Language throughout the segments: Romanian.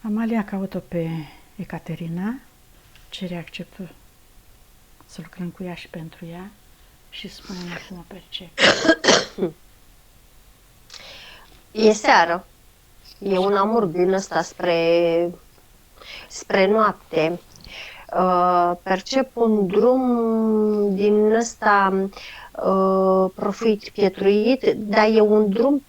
Amalia caută pe Ecaterina, cere acceptul să lucrăm cu ea și pentru ea și spune-ne cum o percepi. E seară. E un amur din ăsta spre noapte. Percep un drum din ăsta profit pietruit, dar e un drum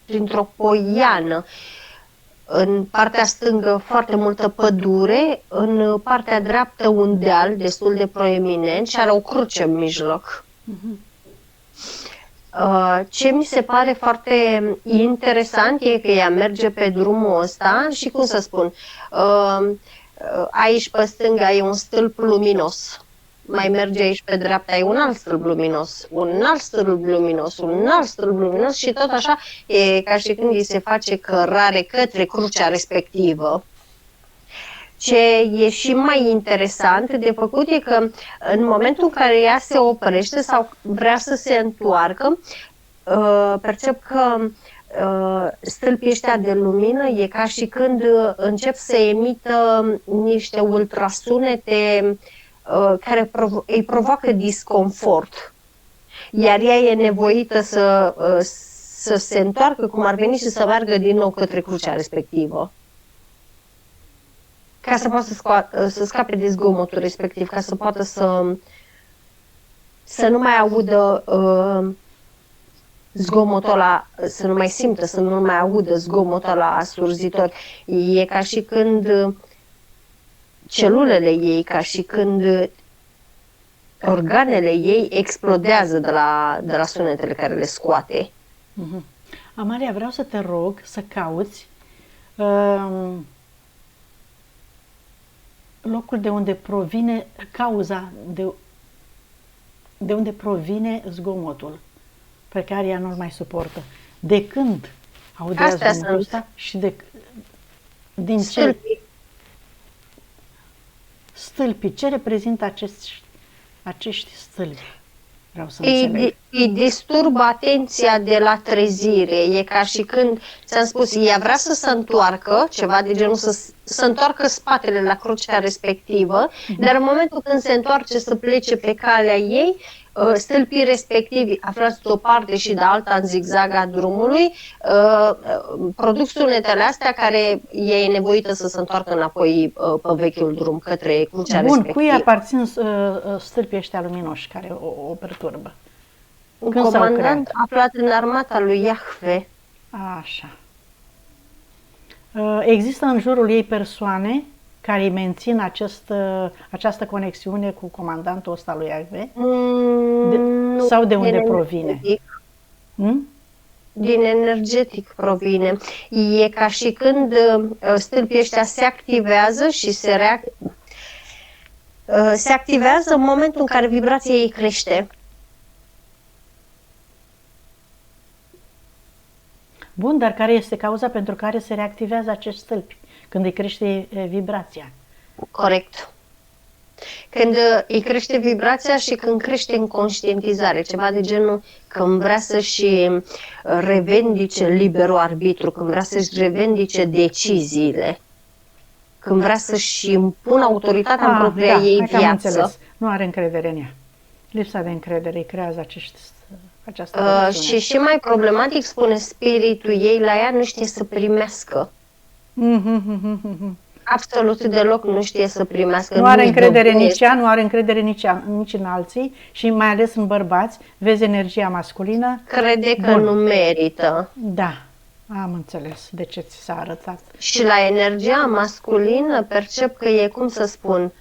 printr-o poiană. În partea stângă foarte multă pădure, în partea dreaptă un deal destul de proeminent și are o cruce în mijloc. Ce mi se pare foarte interesant e că ea merge pe drumul ăsta și, cum să spun, aici pe stânga e un stâlp luminos, mai merge aici pe dreapta, e un alt stâlp luminos, un alt stâlp luminos, un alt stâlp luminos și tot așa e ca și când îi se face cărare către crucea respectivă. Ce e și mai interesant de făcut e că în momentul în care ea se oprește sau vrea să se întoarcă, percep că stâlpii ăștia de lumină e ca și când încep să emită niște ultrasunete care îi provoacă disconfort. Iar ea e nevoită să se întoarcă cum ar veni și să meargă din nou către crucea respectivă. Ca să poată să scape de zgomotul respectiv, ca să poată să nu mai audă zgomotul ăla, să nu mai simtă, să nu mai audă zgomotul ăla surzitor. E ca și când celulele ei, ca și când organele ei explodează de la sunetele care le scoate. Amalia, vreau să te rog să cauți locul de unde provine cauza, de unde provine zgomotul pe care ea nu-l mai suportă. De când aude zgomotul ăsta și din Stâlpii. Stâlpii. Ce reprezintă acești stâlpi? Vreau să înțeleg. Îi disturbă atenția de la trezire. E ca și când, ți-am spus, ea vrea să se întoarcă, ceva de genul să întoarcă spatele la crucea respectivă, dar în momentul când se întoarce să plece pe calea ei, stâlpii respectivi, aflați de o parte și de alta în zigzag a drumului, produc sunetele astea care ea e nevoită să se întoarcă înapoi pe vechiul drum către crucea respectivă. Cui aparțin stâlpii ăștia luminoși care o perturbă? Un comandant aflat în armata lui Iahve. Așa. Există în jurul ei persoane care îi mențin această conexiune cu comandantul ăsta lui Iahve? Sau de unde provine? Din energetic provine. E ca și când stâlpii ăștia se activează și se activează în momentul în care vibrația ei crește. Bun, dar care este cauza pentru care se reactivează acești stâlpi? Când îi crește vibrația. Corect. Când îi crește vibrația și când crește în conștientizare, ceva de genul când vrea să-și revendice liberul arbitru, când vrea să-și revendice deciziile, când vrea să-și impună autoritatea în propria ei viață. Nu are încredere în ea. Lipsa de încredere îi creează această și mai problematic, spune spiritul ei, la ea nu știe să primească. Absolut deloc nu știe să primească. Nu are încredere nici ea, nu are încredere nici în alții și mai ales în bărbați. Vezi energia masculină. Crede că nu merită. Da, am înțeles de ce ți s-a arătat. Și la energia masculină percep că e, cum să spun,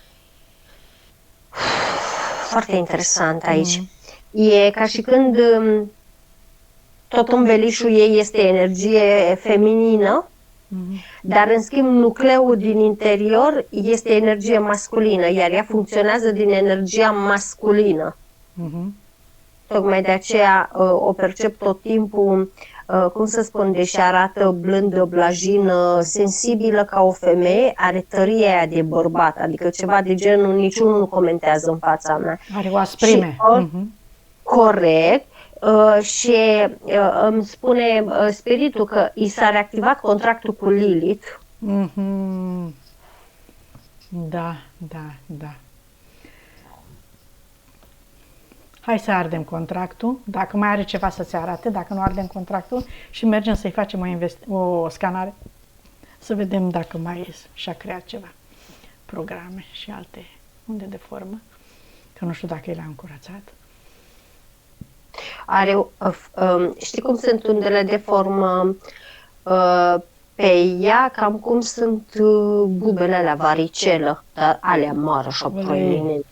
foarte interesant aici. E ca și când tot învelișul ei este energie feminină, dar în schimb nucleul din interior este energie masculină, iar ea funcționează din energia masculină. Tocmai de aceea o percep tot timpul, cum să spun, deși arată blândă, blajină, sensibilă ca o femeie, are tăria aia de bărbat, adică ceva de genul niciunul nu comentează în fața mea. Are o asprime. Corect. Și îmi spune spiritul că i s-a reactivat contractul cu Lilith. Da, da, da. Hai să ardem contractul, dacă mai are ceva să-ți arate, dacă nu ardem contractul și mergem să-i facem o scanare, să vedem dacă mai și-a creat ceva, programe și alte unde de formă, că nu știu dacă el a încurățat. Știi cum sunt undele de formă pe ea, cam cum sunt bubele alea varicelă, dar alea mari, așa proeminente.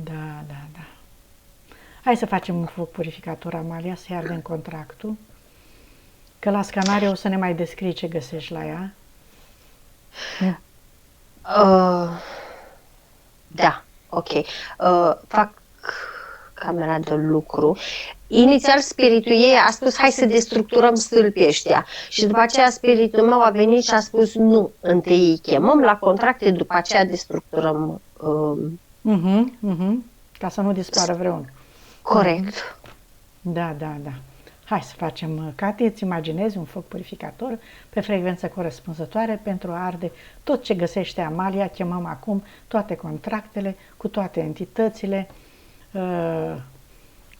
Da, da, da. Hai să facem un foc purificator, Amalia, să-i ardem contractul, că la scanare o să ne mai descrii ce găsești la ea. Da, ok. Fac camera de lucru. Inițial spiritul ei a spus hai să destructurăm stâlpii ăștia și după aceea spiritul meu a venit și a spus nu, întâi îi chemăm la contracte, după aceea destructurăm ca să nu dispară vreunul. Corect. Da, da, da. Hai să facem, Cati, îți imaginezi un foc purificator pe frecvență corespunzătoare pentru a arde tot ce găsește Amalia. Chemăm acum toate contractele, cu toate entitățile,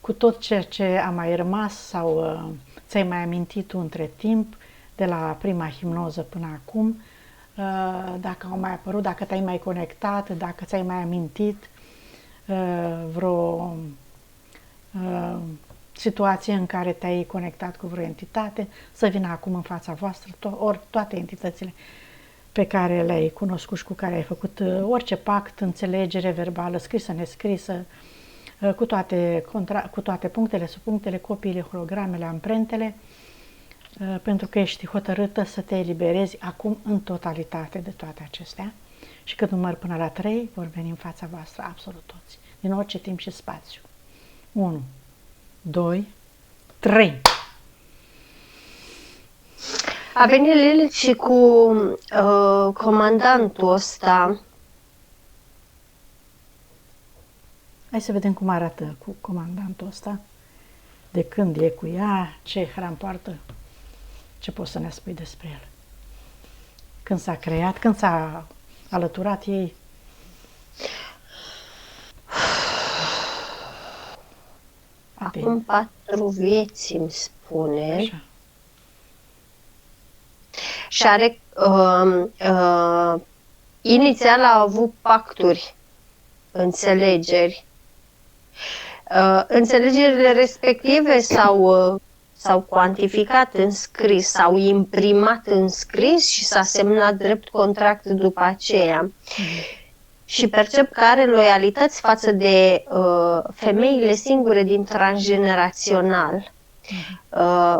cu tot ceea ce a mai rămas sau ți-ai mai amintit tu între timp, de la prima hipnoză până acum, dacă au mai apărut, dacă te-ai mai conectat, dacă ți-ai mai amintit vreo situație în care te-ai conectat cu vreo entitate, să vină acum în fața voastră, ori toate entitățile pe care le-ai cunoscut și cu care ai făcut orice pact, înțelegere verbală, scrisă, nescrisă, cu toate punctele, subpunctele, copiile, hologramele, amprentele, pentru că ești hotărâtă să te eliberezi acum în totalitate de toate acestea. Și când număr până la 3, vor veni în fața voastră absolut toți, din orice timp și spațiu. 1, 2, 3. A venit Lilith și cu comandantul ăsta. Hai să vedem cum arată cu comandantul ăsta, de când e cu ea, ce hram poartă, ce poți să ne spui despre el. Când s-a creat, când s-a alăturat ei. Acum 4 vieți, îmi spune. Așa. Și are, inițial a avut pacturi, înțelegeri. Înțelegerile respective s-au cuantificat în scris, s-au imprimat în scris și s-a semnat drept contract după aceea. Și percep că are loialități față de femeile singure din transgenerațional.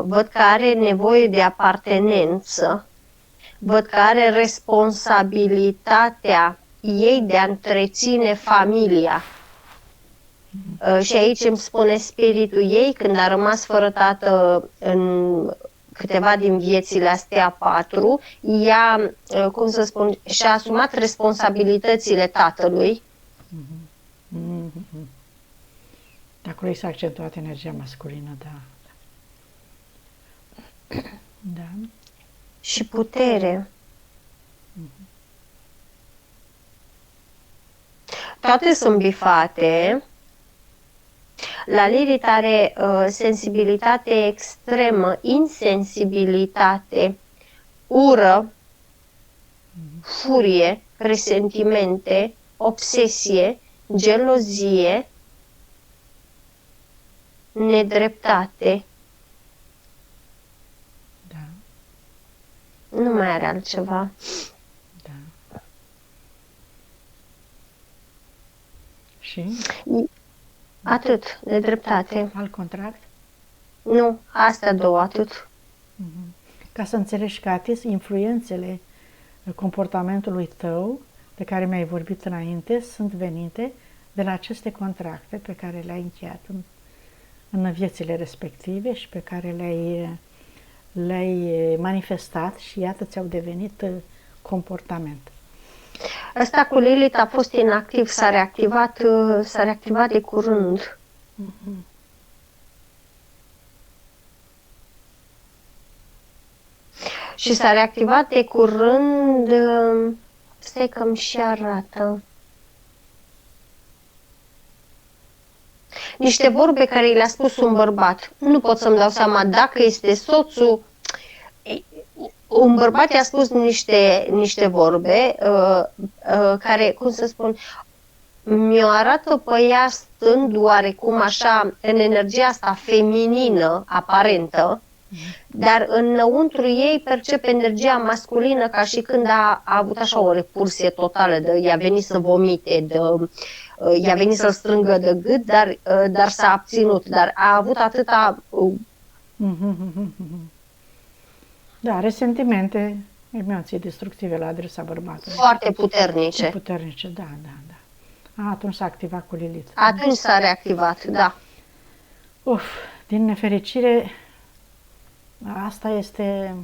Văd că are nevoie de apartenență. Văd că are responsabilitatea ei de a întreține familia. Și aici îmi spune spiritul ei, când a rămas fără tată în câteva din viețile astea 4, ea, cum să spun, și-a asumat responsabilitățile tatălui. De acolo s-a accentuat energia masculină, da. Da. Și putere. Toate sunt bifate. La Lilith are sensibilitate extremă, insensibilitate, ură, furie, resentimente, obsesie, gelozie, nedreptate. Da. Nu mai are altceva. Da. Și? Atât, nedreptate. Alt contract? Nu, astea două, atât. Ca să înțelegi, Cati, influențele comportamentului tău, de care mi-ai vorbit înainte, sunt venite de la aceste contracte pe care le-ai încheiat în viețile respective și pe care le-ai manifestat și iată ți-au devenit comportament. Ăsta cu Lilith a fost inactiv, s-a reactivat de curând. Și s-a reactivat de curând, stai că mi și arată, niște vorbe care i le-a spus un bărbat. Nu pot să-mi dau seama dacă este soțul. Un bărbat i-a spus niște vorbe care, cum să spun, mi-o arată pe ea stând oarecum așa în energia asta feminină, aparentă, dar înăuntru ei percepe energia masculină ca și când a avut așa o repulsie totală, i-a venit să vomite, i-a venit să-l strângă de gât, dar s-a abținut, dar a avut atâta... Da, resentimente, emoții destructive la adresa bărbatului. Foarte puternice. Puternice, da. Atunci s-a activat cu Lilith. Atunci s-a reactivat, da. Din nefericire, asta este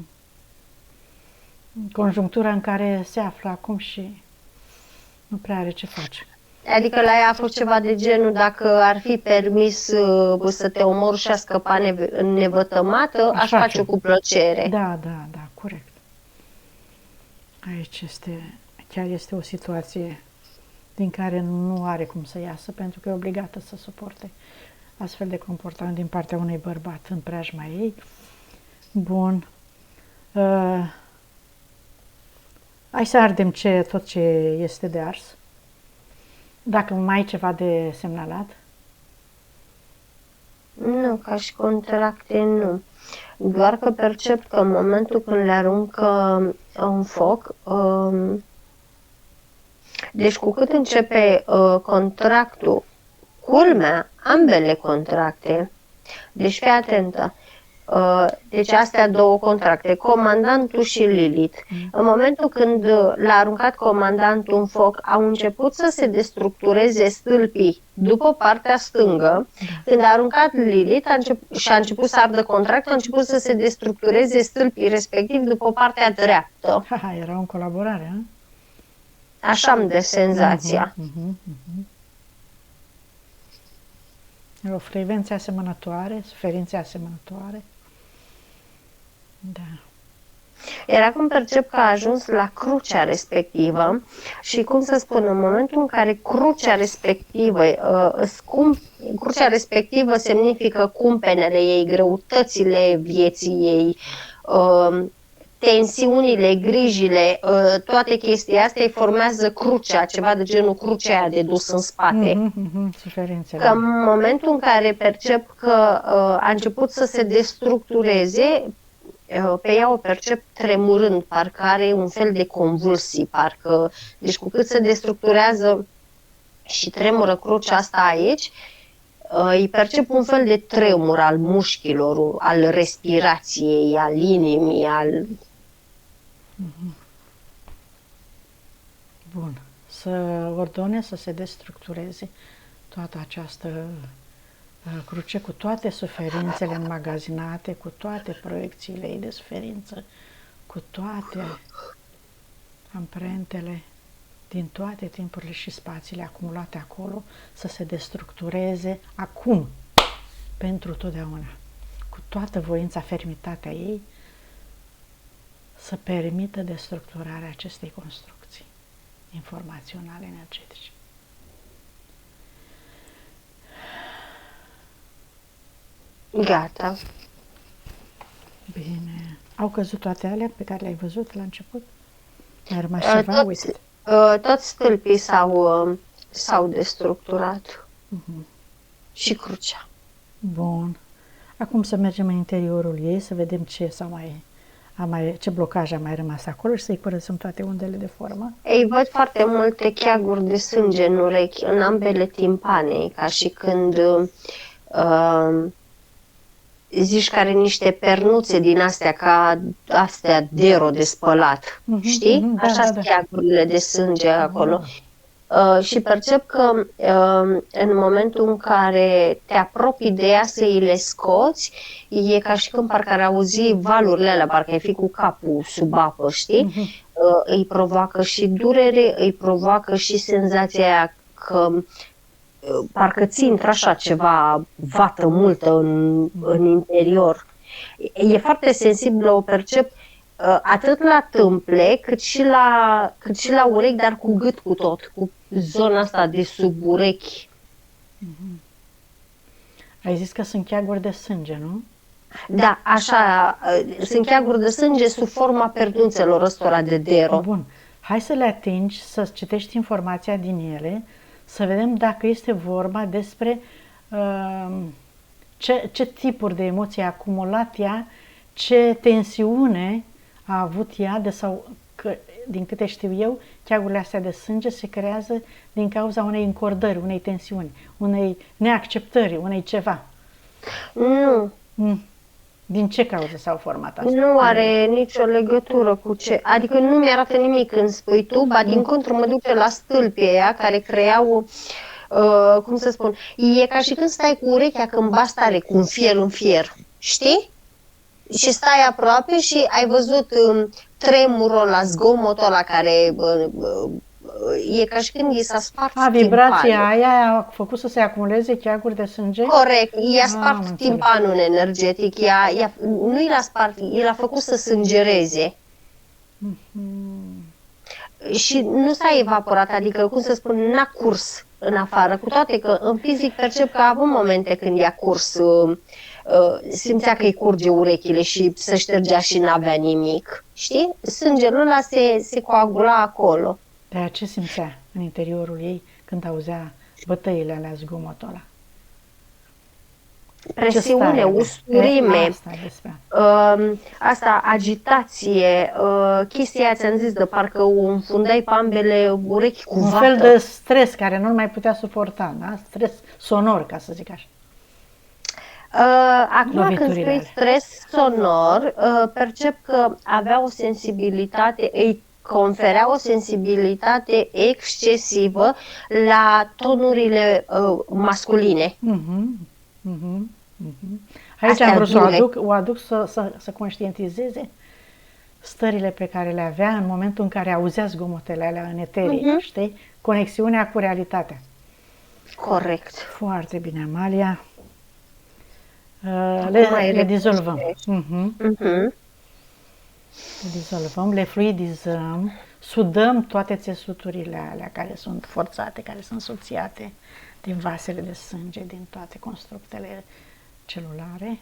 conjunctura în care se află acum și nu prea are ce face. Adică la ea a fost ceva de genul, dacă ar fi permis să te omor și a scăpa nevătămată, aș face cu plăcere. Da, corect. Aici chiar este o situație din care nu are cum să iasă, pentru că e obligată să suporte astfel de comportament din partea unui bărbat în preajma ei. Bun. Hai să ardem tot ce este de ars. Dacă mai ai ceva de semnalat? Nu, ca și contracte, nu. Doar că percep că în momentul când le aruncă în foc, deci cu cât începe contractul, culmea, ambele contracte, deci fii atentă, deci astea două contracte, comandantul și Lilith. În momentul când l-a aruncat comandantul în foc, au început să se destructureze stâlpii după partea stângă. Când a aruncat Lilith și a început să ardă contractul, a început să se destructureze stâlpii respectiv după partea dreaptă. Era o colaborare, nu? Așa îmi dă senzația. O frecvență asemănătoare, suferințe asemănătoare. Da. Era cum percep că a ajuns la crucea respectivă și, cum să spun, în momentul în care crucea respectivă semnifică cumpenele ei, greutățile vieții ei, tensiunile, grijile, toate chestiile astea îi formează crucea, ceva de genul crucea aia de dus în spate. Suferințele. Că în momentul în care percep că a început să se destructureze, pe ea o percep tremurând, parcă are un fel de convulsii, parcă, deci cu cât se destructurează și tremură crucea asta aici, îi percep un fel de tremur al mușchilor, al respirației, al inimii, al... Bun. Să ordone să se destructureze toată această cruce cu toate suferințele înmagazinate, cu toate proiecțiile ei de suferință, cu toate amprentele din toate timpurile și spațiile acumulate acolo, să se destructureze acum, pentru totdeauna, cu toată voința, fermitatea ei, să permită destructurarea acestei construcții informaționale energetice. Gata. Bine. Au căzut toate alea pe care le-ai văzut la început? Mai rămas ceva? Uite. Toți stâlpii s-au destructurat. Și crucea. Bun. Acum să mergem în interiorul ei, să vedem ce blocaj a mai rămas acolo și să-i curățăm toate undele de formă. Ei, văd foarte multe cheaguri de sânge în urechi, în ambele timpane, ca și când zici că are niște pernuțe din astea, ca astea dero de spălat, știi? Așa sunt cheagurile de sânge acolo. Și percep că în momentul în care te apropii de ea să îi le scoți, e ca și când parcă ar auzi valurile alea, parcă ai fi cu capul sub apă, știi? Îi provoacă și durere, îi provoacă și senzația aia că parcă ți intră așa ceva vată multă în interior. E foarte sensibilă, o percep atât la tâmple, cât și la urechi, dar cu gât cu tot, cu zona asta de sub urechi. Ai zis că sunt cheaguri de sânge, nu? Da, așa, sunt cheaguri de sânge sub forma perdunțelor ăstora de dero. Bun. Hai să le atingi, să citești informația din ele, să vedem dacă este vorba despre ce tipuri de emoții a acumulat ea, ce tensiune a avut ea, sau că, din câte știu eu, cheagurile astea de sânge se creează din cauza unei încordări, unei tensiuni, unei neacceptări, unei ceva. Nu. Din ce cauză s-au format astea? Nu are nicio legătură cu ce... Adică nu mi-arată nimic când spui tu, ba din contră mă duce la stâlpii aia care creau, cum să spun, e ca și când stai cu urechea când bați tare, cu un fier în fier, știi? Și stai aproape și ai văzut tremurul ăla, zgomotul ăla care... E ca și când i s-a spart vibrația aia a făcut să se acumuleze cheaguri de sânge? Corect, i-a spart timpanul energetic, nu i l-a spart, i l-a făcut să sângereze. Și nu s-a evaporat, adică, cum să spun, n-a curs în afară, cu toate că în fizic percep că a avut momente când i-a curs, simțea că îi curge urechile și se ștergea și n-avea nimic, știi? Sângele ăla se coagula acolo. Dar ce simțea în interiorul ei când auzea bătăile alea, zgomotul ăla? Presiune, usturime, asta, agitație, chestia ți-am zis de parcă o înfundai pe ambele urechi cu vată. Un fel de stres care nu mai putea suporta, da? Stres sonor, ca să zic așa. Acum când spui stres sonor, percep că avea o sensibilitate, îi conferea o sensibilitate excesivă la tonurile masculine. Aici astea am vrut să o aduc să conștientizeze stările pe care le avea în momentul în care auzea zgomotele alea în eterie, știi? Conexiunea cu realitatea. Corect. Foarte bine, Amalia. Le dizolvăm. Le dizolvăm, le fluidizăm, sudăm toate țesuturile alea care sunt forțate, care sunt subțiate din vasele de sânge, din toate constructele celulare.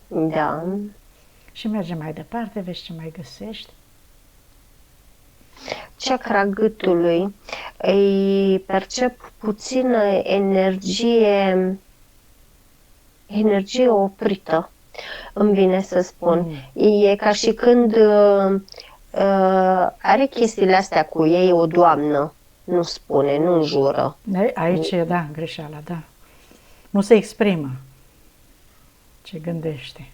Da. Și mergem mai departe, vezi ce mai găsești. Chakra gâtului, îi percep puțină energie oprită, îmi vine să spun. E ca și când are chestiile astea cu ei o doamnă, nu spune, nu înjură. Aici e, da, greșeala, da. Nu se exprimă ce gândește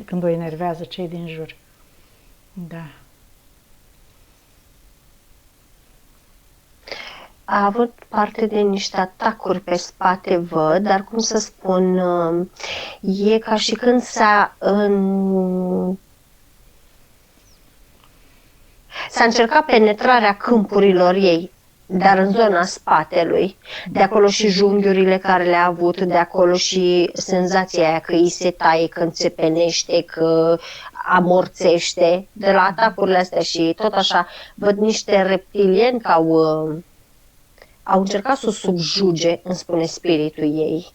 când o enervează cei din jur. Da. A avut parte de niște atacuri pe spate, văd, dar cum să spun, e ca și când s-a încercat penetrarea câmpurilor ei, dar în zona spatelui. De acolo și junghiurile care le-a avut, de acolo și senzația aia că îi se taie, că înțepenește, că amorțește, de la atacurile astea și tot așa. Văd niște reptilieni că au încercat să o subjuge, îmi spune spiritul ei.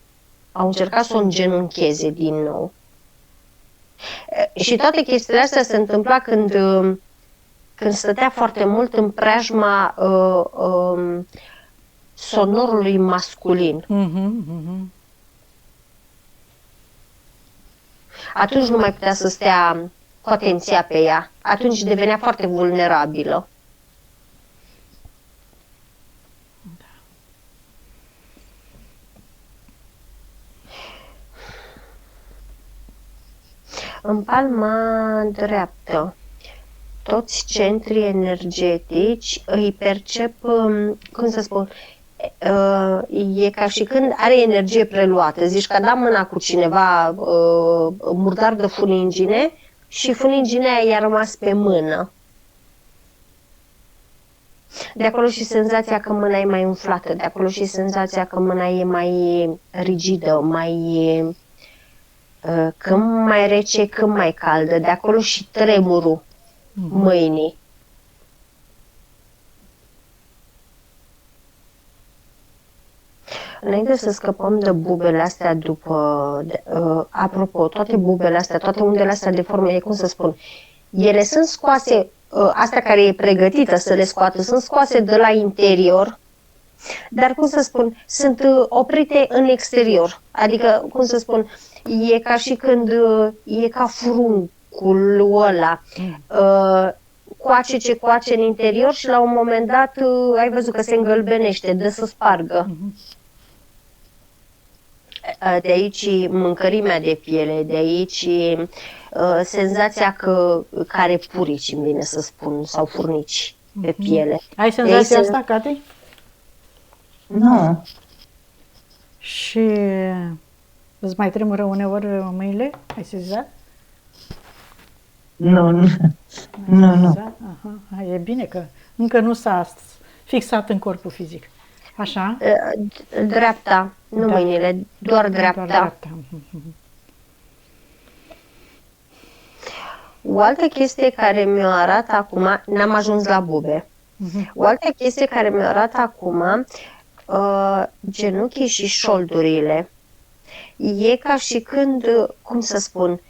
Au încercat să o îngenuncheze din nou. Și toate chestiile astea se întâmpla când stătea foarte mult în preajma sonorului masculin. Atunci nu mai putea să stea cu atenția pe ea. Atunci devenea foarte vulnerabilă. În palma dreaptă, toți centrii energetici îi percep, cum să spun, E ca și când are energie preluată. Zici că a dat mâna cu cineva murdar de funingine și funingine aia i-a rămas pe mână. De acolo și senzația că mâna e mai umflată, de acolo și senzația că mâna e mai rigidă, când mai rece, când mai caldă, de acolo și tremurul mâinii. Înainte să scăpăm de bubele astea apropo, toate bubele astea, toate undele astea de formă, cum să spun, ele sunt scoase, astea care e pregătită să le scoată, sunt scoase de la interior, dar, cum să spun, sunt oprite în exterior. Adică, cum să spun, e ca și când e ca furuncul ăla. Coace ce coace în interior și la un moment dat ai văzut că se îngălbenește, dă să spargă. De aici mâncărimea de piele, de aici senzația că care purici, îmi vine să spun, sau furnici pe piele. Ai senzația asta, Cati? Nu. Și îți mai tremură uneori mâinile? Ai sezizat? Nu. Nu. Aha. E bine că încă nu s-a fixat în corpul fizic. Așa? Dreapta, nu mâinile, doar dreapta. O altă chestie care mi-o arată acum, n-am ajuns la bube. O altă chestie care mi-o arată acum, genunchii și șoldurile. E ca și când, cum să spun,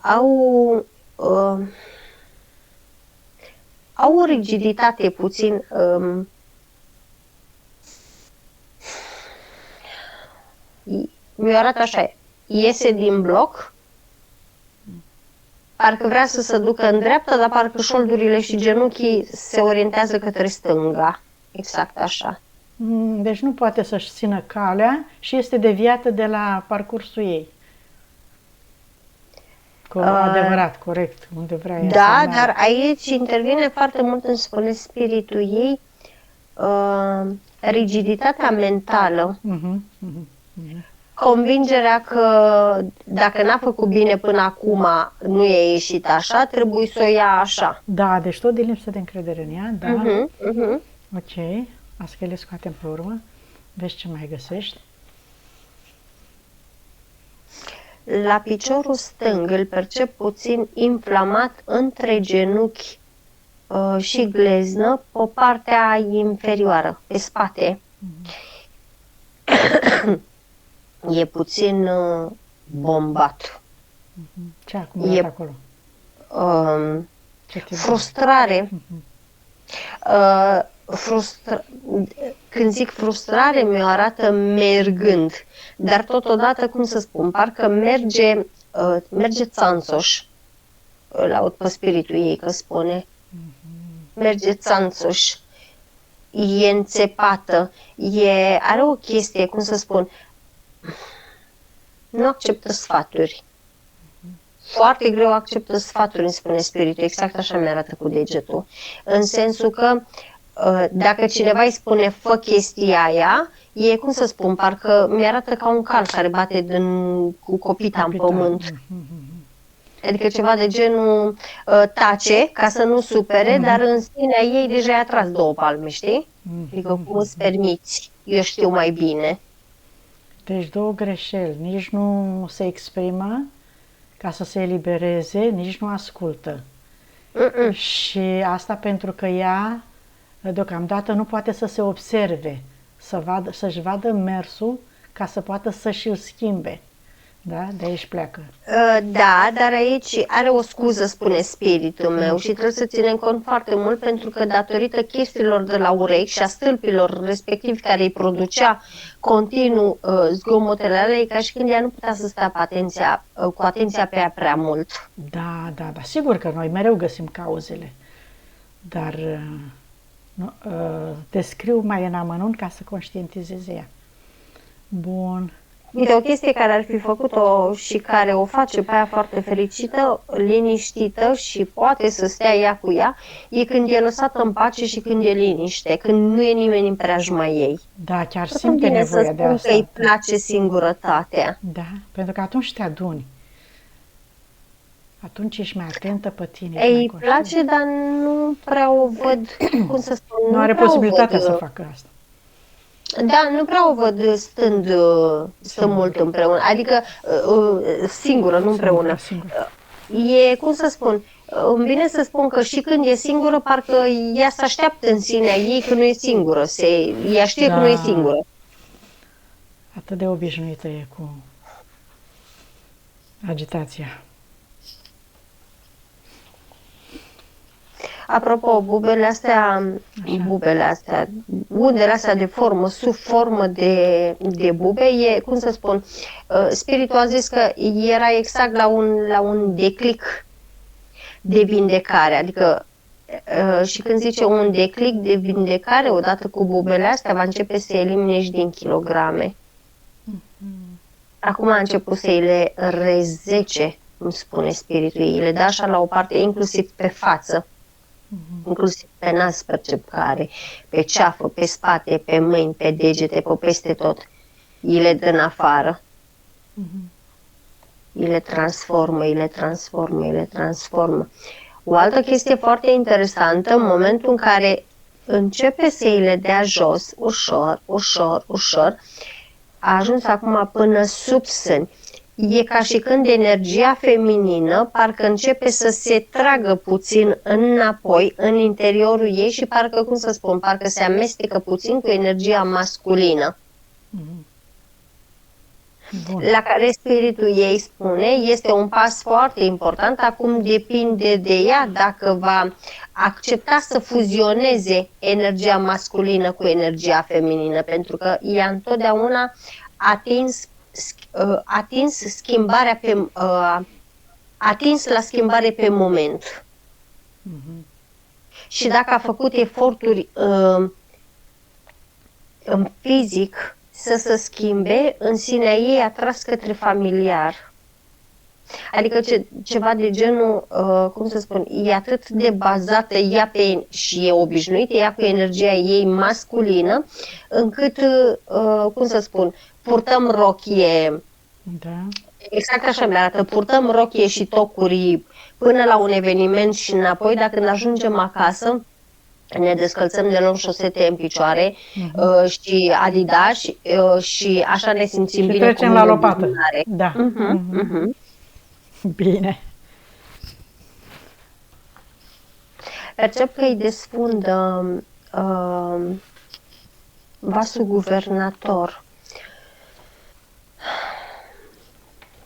au o rigiditate puțin mi-o arată așa, iese din bloc, parcă vrea să se ducă în dreapta, dar parcă șoldurile și genunchii se orientează către stânga. Exact așa. Deci nu poate să-și țină calea și este deviată de la parcursul ei. Adevărat, corect, unde vrea ea. Da, dar aici intervine foarte mult în spiritul ei rigiditatea mentală. Convingerea că dacă n-a făcut bine până acum, nu e ieșit așa, trebuie să o ia așa. Da, deci tot de lipsă de încredere în ea, da. Ok, asta că le scoatem pe urmă. Vezi ce mai găsești. La piciorul stâng îl percep puțin inflamat între genunchi și gleznă, pe partea inferioară, pe spate. E puțin bombat. Ce acum acolo? Frustrare. Când zic frustrare, mi-o arată mergând. Dar totodată, cum să spun, parcă merge țanțoș. Îl aud pe spiritul ei că spune. Merge țanțoș. E înțepată. Are o chestie, cum să spun, nu acceptă sfaturi. Foarte greu acceptă sfaturi, îmi spune spiritul, exact așa mi-arată cu degetul. În sensul că dacă cineva îi spune fă chestia aia, e, cum să spun, parcă mi-arată ca un cal care bate cu copita în pământ. Adică ceva de genul tace ca să nu supere, dar în sinea ei deja i-a tras 2 palme, știi? Adică cum îți permiți, eu știu mai bine. Deci 2 greșeli, nici nu se exprimă ca să se elibereze, nici nu ascultă. Și asta pentru că ea deocamdată nu poate să se observe, să-și vadă mersul ca să poată să-și îl schimbe. Da? De aici pleacă. Da, dar aici are o scuză, spune spiritul meu, și trebuie să ținem cont foarte mult pentru că datorită chestiilor de la urechi și a stâlpilor respectivi care îi producea continuu zgomotele alea, e ca și când ea nu putea să stea cu atenția pe ea prea mult. Da, sigur că noi mereu găsim cauzele, dar te scriu mai în amănunt ca să conștientizeze ea. Bun. Uite, o chestie care ar fi făcut-o și care o face pe aia foarte fericită, liniștită și poate să stea ea cu ea, e când e lăsată în pace și când e liniște, când nu e nimeni în preajma ei. Da, chiar Tot simte bine să nevoia de spun că îi asta. place singurătatea. Da, pentru că atunci te aduni. Atunci ești mai atentă pe tine, ești mai Îi conștient. place, dar nu prea o văd, cum să spun, Nu are prea o posibilitatea văd, să facă asta. Da, nu prea o văd stând mult împreună, adică singură, nu împreună. Singur. E, cum să spun, îmi vine să spun că și când e singură, parcă ea se așteaptă în sinea ei că nu e singură, ea știe că nu e Da. singură. Atât de obișnuită e cu agitația. Apropo, undele astea, de formă, sub formă de bube, e, cum să spun, spiritul a zis că era exact la un declic de vindecare, adică și când zice un declic de vindecare, odată cu bubele astea, va începe să elimine și din kilograme. Acum a început să îi le rezece, îmi spune spiritul, îi le dă așa la o parte, inclusiv pe față. Inclusiv pe nas percep că are, pe ceafă, pe spate, pe mâini, pe degete, pe peste tot. Îi le dă în afară. Îi le transformă, îi le transformă, îi le transformă. O altă chestie foarte interesantă, în momentul în care începe să îi le dea jos, ușor, ușor, ușor, a ajuns acum până sub sâni. E ca și când energia feminină parcă începe să se tragă puțin înapoi, în interiorul ei și parcă, cum să spun, parcă se amestecă puțin cu energia masculină. Bun. La care spiritul ei spune, este un pas foarte important, acum depinde de ea dacă va accepta să fuzioneze energia masculină cu energia feminină, pentru că ea întotdeauna atins la schimbare pe moment. Și dacă a făcut eforturi în fizic să se schimbe, în sinea ei a tras către familiar. Adică ceva de genul, cum să spun, e atât de bazată ea și e obișnuită ea cu energia ei masculină, încât, cum să spun, purtăm rochie, Da. exact așa mi-arată, purtăm rochie și tocuri până la un eveniment și înapoi, dar când ajungem acasă, ne descălțăm, ne luăm șosete în picioare și Adidas și așa ne simțim Și bine. trecem cu la mâine lopată. buzunare. Da. Bine. Percep că îi desfundă vasul guvernator.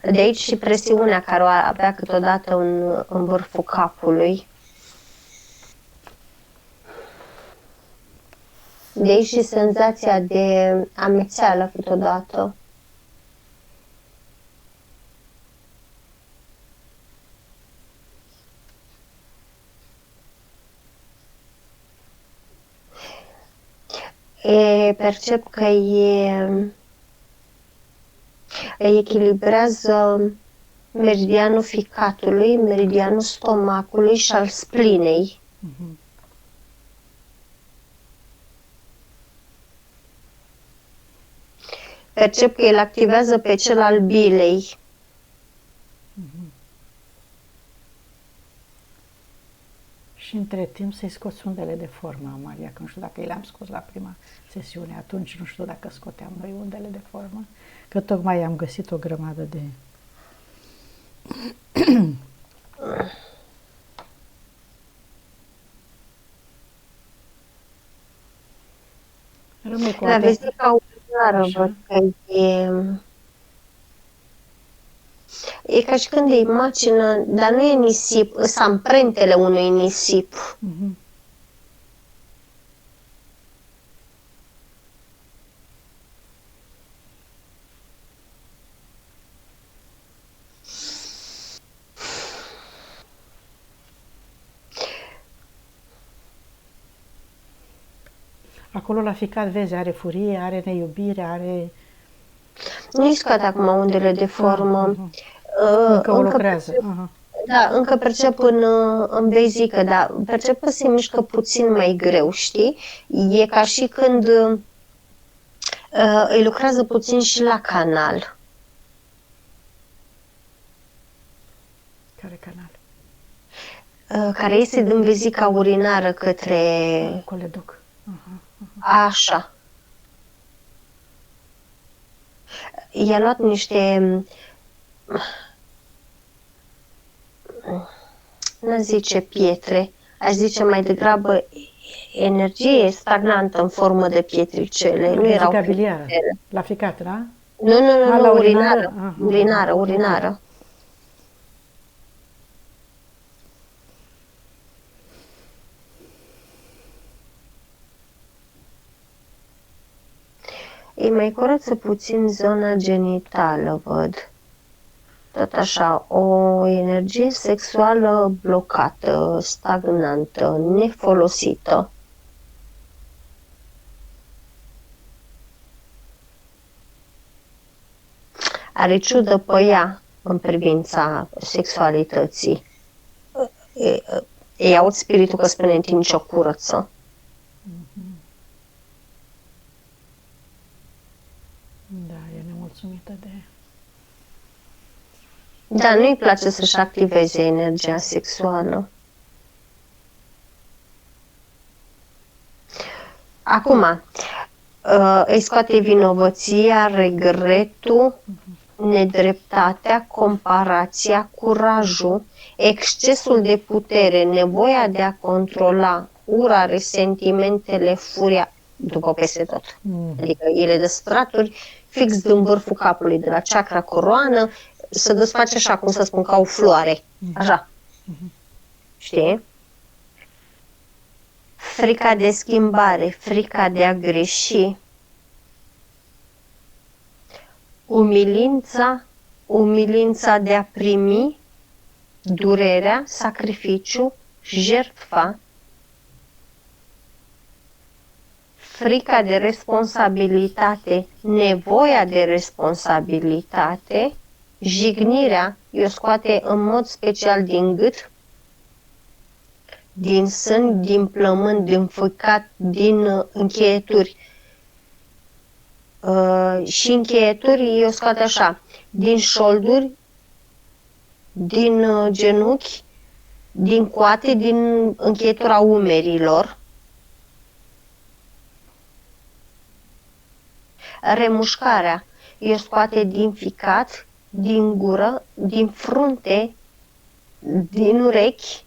De aici și presiunea care o avea câteodată în vârful capului. De aici și senzația de amețeală câteodată. Percep că echilibrează meridianul ficatului, meridianul stomacului și al splinei. Percep că îl activează pe cel al bilei. Și între timp să-i scoți undele de formă, Maria, că nu știu dacă le-am scos la prima sesiune, atunci nu știu dacă scoteam noi undele de formă, că tocmai am găsit o grămadă de... Rămâi cu La vesica ulunară văd că e ca și când îi macină, dar nu e nisip, sunt amprentele unui nisip. Acolo la ficat, vezi, are furie, are neiubire, are... Nu-i scad acum undele de formă. Încă o lucrează. Da, încă percep în basică, dar percep că se mișcă puțin mai greu, știi? E ca și când îi lucrează puțin și la canal. Care canal? Care iese din vezica urinară către... Coledoc. Așa. I-a luat niște... Nu zice pietre, aș zice mai degrabă energie stagnantă în formă de pietricele. Nu erau biliară. La ficat, da? Nu, urinară. Urinară. Îi mai curăță puțin zona genitală, văd. Tot așa, o energie sexuală blocată, stagnantă, nefolosită. Are ciudă pe ea în privința sexualității. Îi aud spiritul că spune în timp ce o curăță. Da, e nemulțumită de... Da, nu-i place să-și activeze energia sexuală. Acum, îi scoate vinovăția, regretul, nedreptatea, comparația, curajul, excesul de putere, nevoia de a controla, ura, resentimentele, furia, după peste tot. Adică ele de straturi fix din vârful capului, de la chakra coroană, se desface așa, cum să spun, ca o floare. Așa. Știi? Frica de schimbare, frica de a greși, umilința de a primi, durerea, sacrificiu, jertfa, frica de responsabilitate, nevoia de responsabilitate, jignirea, o scoate în mod special din gât, din sân, din plămân, din făcat, din încheieturi. Și încheieturi o scoate așa, din șolduri, din genunchi, din coate, din încheietura umerilor. Remușcarea o scoate din ficat, din gură, din frunte, din urechi,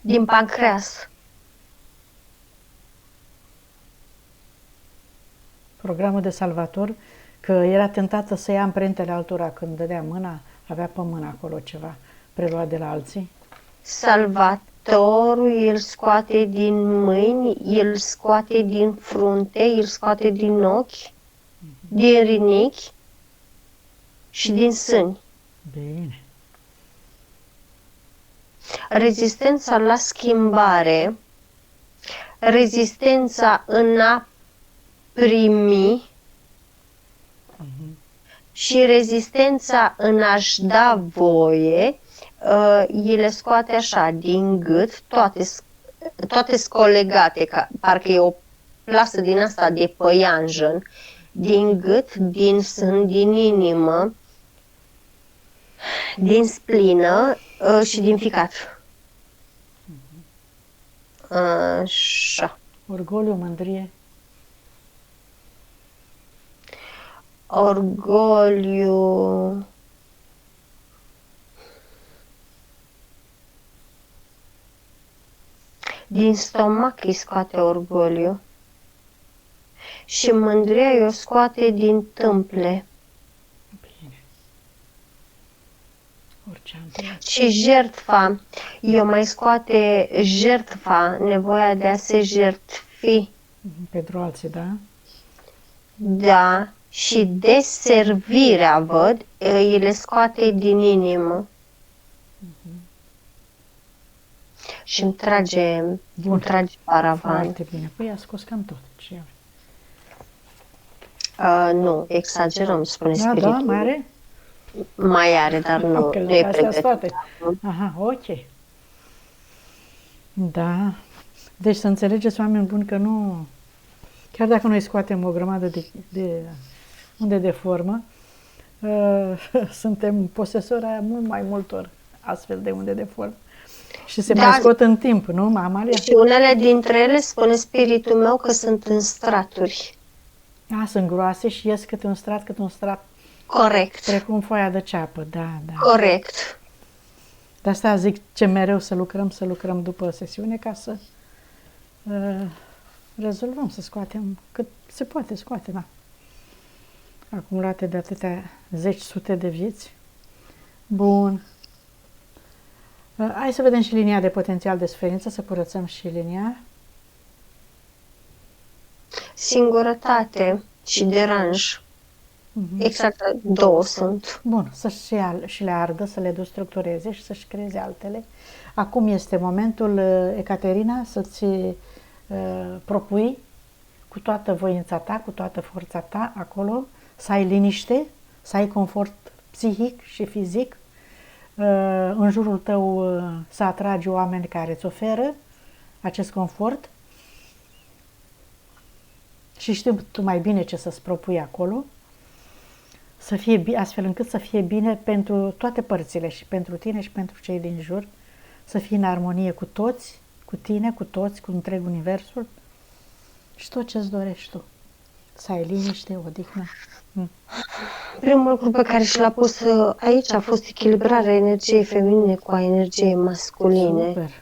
din pancreas. Programul de salvator, că era tentată să ia amprentele altora când dădea mâna, avea pe mână acolo ceva preluat de la alții. Salvatorul îl scoate din mâini, îl scoate din frunte, îl scoate din ochi, din rinichi și din sâni. Bine. Rezistența la schimbare, rezistența în a primi și rezistența în a-și da voie, le scoate așa, din gât, toate scolegate, parcă e o plasă din asta de păianjen, din gât, din sân, din inimă, din splină și din ficat. Așa. Orgoliu, mândrie. Orgoliu. Din stomac îi scoate orgoliu. Și mândria o scoate din tâmple. Bine. Orice am. Și jertfa. Eu mai scoate jertfa, nevoia de a se jertfi. Pentru alții, da? Da. Și deservirea, văd, îi le scoate din inimă. Și îmi trage paravan. Foarte bine. Păi a scos cam tot. Ce Nu, exagerăm, spune Da, spiritul. da, mai are? Mai are, dar nu, Ok, nu e astea sunt toate. pregătit. Aha, ok. Da. Deci să înțelegeți, oameni buni, că nu... Chiar dacă noi scoatem o grămadă de unde de formă, suntem posesori a mult mai multor astfel de unde de formă. Și se Da. mai scot în timp, nu, Amalia? Și unele dintre ele, spune spiritul meu, că sunt în straturi. Sunt groase și ies câte un strat, Corect, precum foaia de ceapă, da, da. corect. De asta zic ce mereu să lucrăm după sesiune ca să rezolvăm, să scoatem cât se poate scoate, da. Acumulate de atâtea sute de vieți. Bun. Hai să vedem și linia de potențial de suferință, să curățăm și linia. Singurătate și deranj. Exact, două sunt. Bun, și le ardă, să le destructureze și să-și creeze altele. Acum este momentul, Ecaterina, să-ți propui cu toată voința ta, cu toată forța ta acolo, să ai liniște, să ai confort psihic și fizic, în jurul tău să atragi oameni care îți oferă acest confort și știi tu mai bine ce să-ți propui acolo, să fie astfel încât să fie bine pentru toate părțile, și pentru tine și pentru cei din jur, să fii în armonie cu toți, cu tine, cu toți, cu întreg universul și tot ce-ți dorești tu. Să ai liniște, odihnă. Primul lucru pe care și l-a pus aici a fost echilibrarea energiei feminine cu a energiei masculine. Super.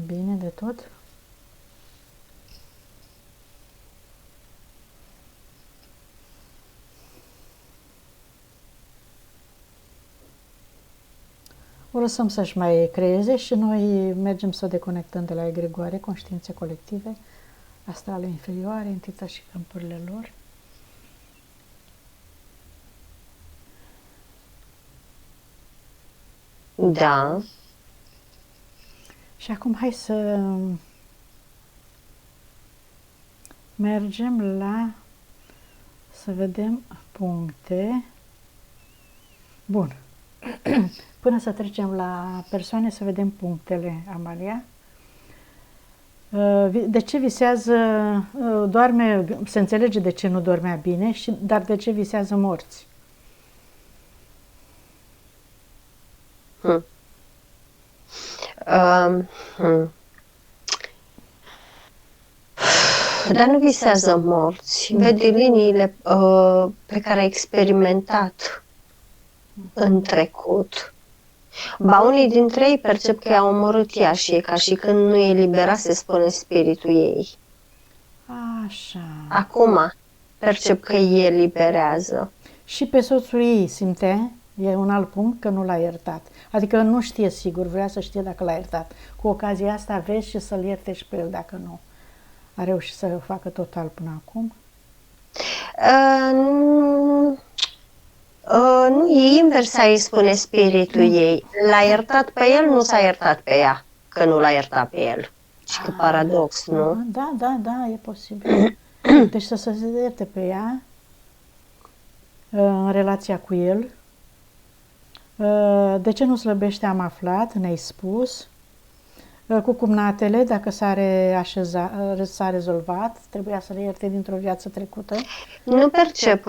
Bine de tot. O lăsăm să-și mai creeze și noi mergem să deconectăm de la egregoare, conștiințe colective, astrale inferioare, entități și câmpurile lor. Da. Și acum hai să mergem să vedem puncte. Bun. Până să trecem la persoane, să vedem punctele, Amalia. De ce visează, doarme, se înțelege de ce nu dormea bine, dar de ce visează morți? Dar nu visează morți. Vede liniile pe care a experimentat în trecut. Ba, unii dintre ei percep că i-a omorât ea și e ca și când nu elibera, se spune spiritul ei. Așa. Acum percep că îi eliberează. Și pe soțul ei simte, e un alt punct, că nu l-a iertat. Adică nu știe sigur, vrea să știe dacă l-a iertat. Cu ocazia asta vezi și să-l ierte și pe el dacă nu a reușit să o facă total până acum. Nu, e invers, îi spune spiritul ei. L-a iertat pe el, nu s-a iertat pe ea, că nu l-a iertat pe el. Și că paradox, nu? Da, e posibil. Deci să se ierte pe ea în relația cu el. De ce nu slăbește am aflat, ne-ai spus. Cu cumnatele, dacă s-a rezolvat, trebuia să le ierte dintr-o viață trecută. Nu percep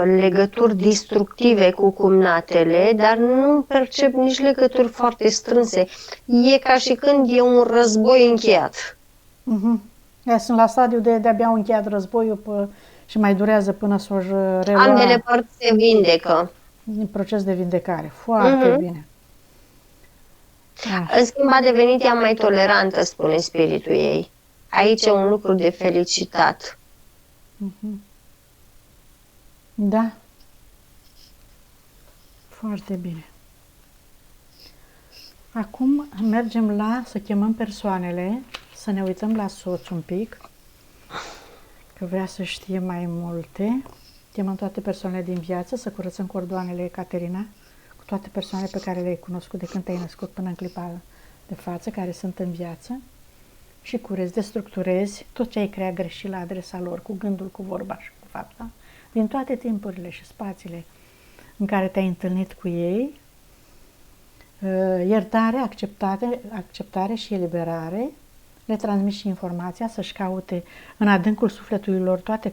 legături destructive cu cumnatele, dar nu percep nici legături foarte strânse. E ca și când e un război încheiat. Sunt la stadiu de-abia au încheiat războiul și mai durează până să o relua. Ambele părți se vindecă. În proces de vindecare. Foarte bine. În schimb, a devenit ea mai tolerantă, spune spiritul ei. Aici e un lucru de felicitat. Da. Foarte bine. Acum mergem să chemăm persoanele, să ne uităm la soț un pic, că vrea să știe mai multe. Chemăm toate persoanele din viață, să curățăm cordoanele, Caterina, cu toate persoanele pe care le-ai cunoscut de când te-ai născut până în clipa de față, care sunt în viață. și cureți, destructurezi tot ce ai creat greșit la adresa lor, cu gândul, cu vorba și cu fapta, din toate timpurile și spațiile în care te-ai întâlnit cu ei. Iertare, acceptare și eliberare, le transmiți și informația să-și caute în adâncul sufletului lor toate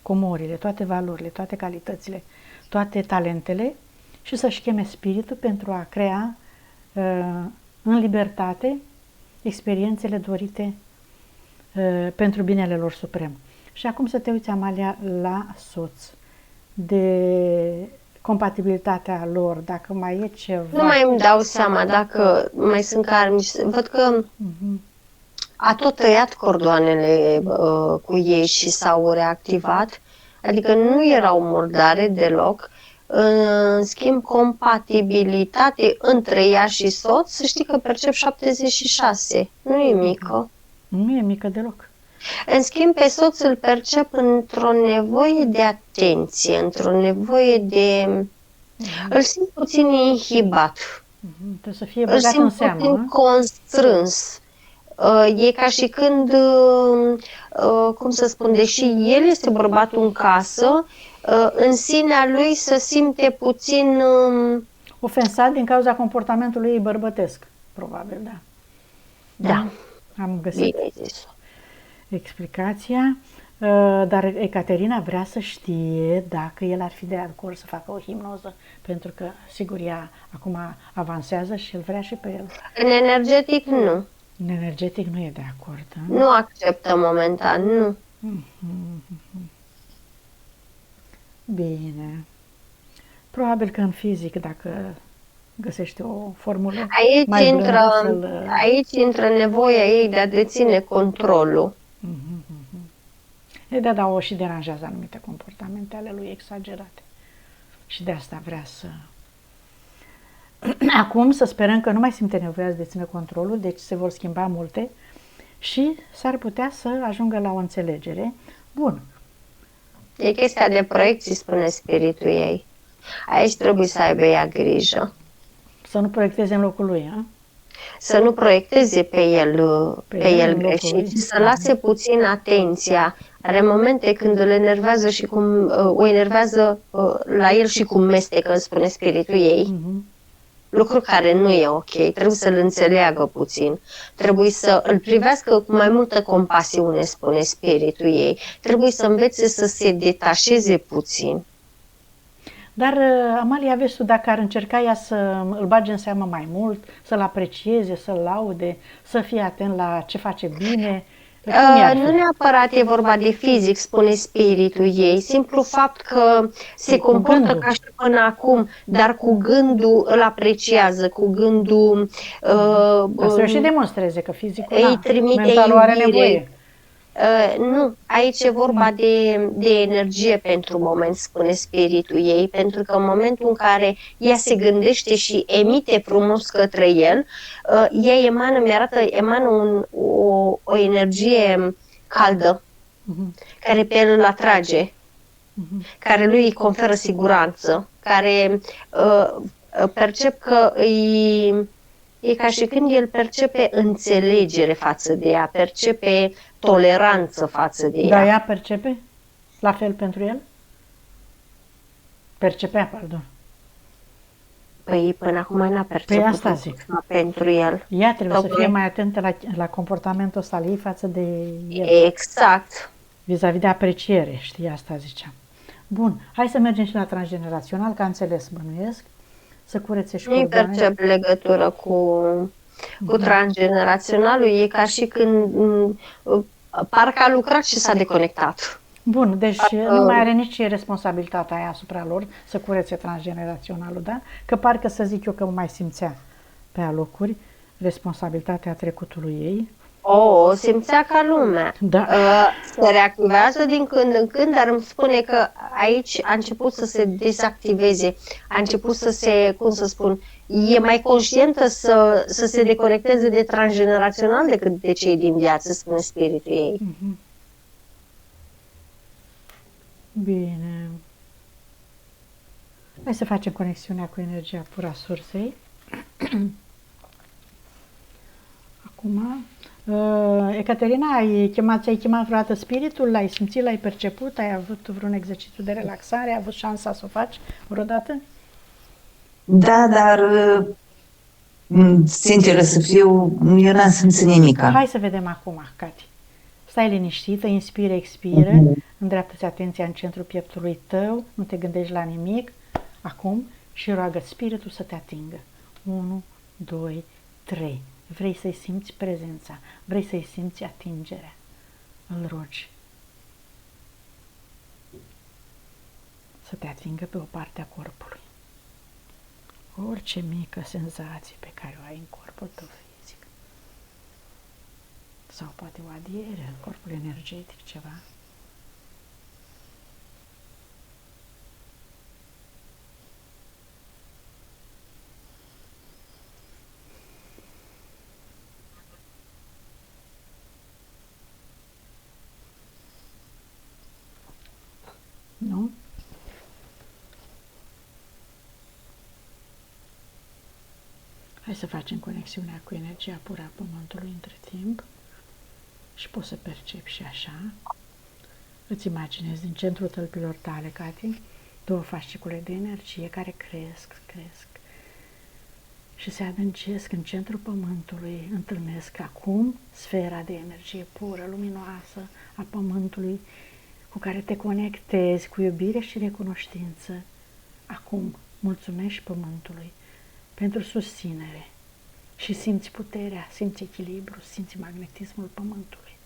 comorile, toate valorile, toate calitățile, toate talentele și să-și cheme spiritul pentru a crea în libertate experiențele dorite pentru binele lor suprem. Și acum să te uiți, Amalia, la soț, de compatibilitatea lor, dacă mai e ceva. Nu mai îmi dau seama dacă mai sunt karmici. Văd că a tot tăiat cordoanele cu ei și s-au reactivat, adică nu erau murdare deloc. În schimb, compatibilitate între ea și soț, să știi că percep 76. Nu e mică. Nu e mică deloc. În schimb, pe soț îl percep într-o nevoie de atenție, într-o nevoie de... Îl simt puțin inhibat. Trebuie să fie băgat în seamă. Îl simt puțin constrâns. E ca și când, cum să spun, deși el este bărbatul în casă, în sinea lui se simte puțin... ofensat din cauza comportamentului ei bărbătesc, probabil, da. Da. Am găsit explicația, dar Ecaterina vrea să știe dacă el ar fi de acord să facă o hipnoză, pentru că, sigur, ea acum avansează și îl vrea și pe el. În energetic, nu. În energetic nu e de acord. Da? Nu acceptă momentan, nu. Bine. Probabil că în fizic, dacă găsește o formulă aici intră nevoia ei de a deține controlul. Da, o și deranjează anumite comportamente ale lui exagerate. Și de asta vrea să... Acum să sperăm că nu mai simte nevoia să dețină controlul, deci se vor schimba multe și s-ar putea să ajungă la o înțelegere. Bun. E chestia de proiecții, spune spiritul ei. Aici trebuie să aibă ea grijă. Să nu proiecteze în locul lui, a? Să nu proiecteze pe el greșit, ci să lase puțin atenția. Are momente când îl enervează și cum o enervează la el și cum mestecă, spune spiritul ei. Lucru care nu e ok, trebuie să-l înțeleagă puțin. Trebuie să îl privească cu mai multă compasiune, spune spiritul ei. Trebuie să învețe să se detașeze puțin. Dar, Amalia, vezi tu, dacă ar încerca ea să îl bage în seamă mai mult, să-l aprecieze, să-l laude, să fie atent la ce face bine, nu neapărat e vorba de fizic, spune spiritul ei, simplu fapt că se comportă ca și până acum, dar cu gândul îl apreciază, cu gândul... să și demonstreze că fizicul îi trimite mentalul are nevoie. Nu, aici e vorba de energie pentru moment, spune spiritul ei, pentru că în momentul în care ea se gândește și emite frumos către el, ea emană o energie caldă, care pe el îl atrage, care lui îi conferă siguranță, care percep că e ca și când el percepe înțelegere față de ea, percepe toleranță față de ea. Dar ea percepe? La fel pentru el? Percepea, pardon. Păi până acum n-a perceput asta zic. Pentru el. Ea trebuie să fie mai atentă la comportamentul ăsta al ei față de el. Exact. Vis-a-vis de apreciere, știi, asta ziceam. Bun, hai să mergem și la transgenerațional, că a înțeles, bănuiesc, să curețe și nu percep legătură cu transgeneraționalul, e ca și când parcă a lucrat și s-a deconectat. Bun, deci nu mai are nici responsabilitatea aia asupra lor să curețe transgeneraționalul, da? Că parcă să zic eu că mai simțea pe alocuri responsabilitatea trecutului ei. O simțea ca lumea. Da. Se reactivează din când în când, dar îmi spune că aici a început să se dezactiveze, a început să se, cum să spun, e mai conștientă să se deconecteze de transgenerațional decât de cei din viață, spune spiritul ei. Bine. Hai să facem conexiunea cu energia pura sursei. Acum, Ecaterina, ți-ai chemat vreodată spiritul? L-ai simțit, l-ai perceput? Ai avut vreun exercițiu de relaxare? Ai avut șansa să o faci vreodată? Da, dar sinceră să fiu, eu n-am simțit nimica. Hai să vedem acum, Cati. Stai liniștită, inspiră, expiră, îndreaptă-ți atenția în centrul pieptului tău, nu te gândești la nimic, acum, și roagă spiritul să te atingă. 1, 2, 3. Vrei să-i simți prezența, vrei să-i simți atingerea. Îl rogi să te atingă pe o parte a corpului. Orice mică senzație pe care o ai în corpul tău fizic. Sau poate o adiere în corpul energetic, ceva. Nu? Hai să facem conexiunea cu energia pură a Pământului între timp și poți să percepi și așa. Îți imaginezi din centrul tălpilor tale, Cati, două fascicule de energie care cresc și se adâncesc în centrul Pământului, întâlnesc acum sfera de energie pură, luminoasă a Pământului, cu care te conectezi cu iubire și recunoștință. Acum mulțumești Pământului pentru susținere și simți puterea, simți echilibru, simți magnetismul Pământului.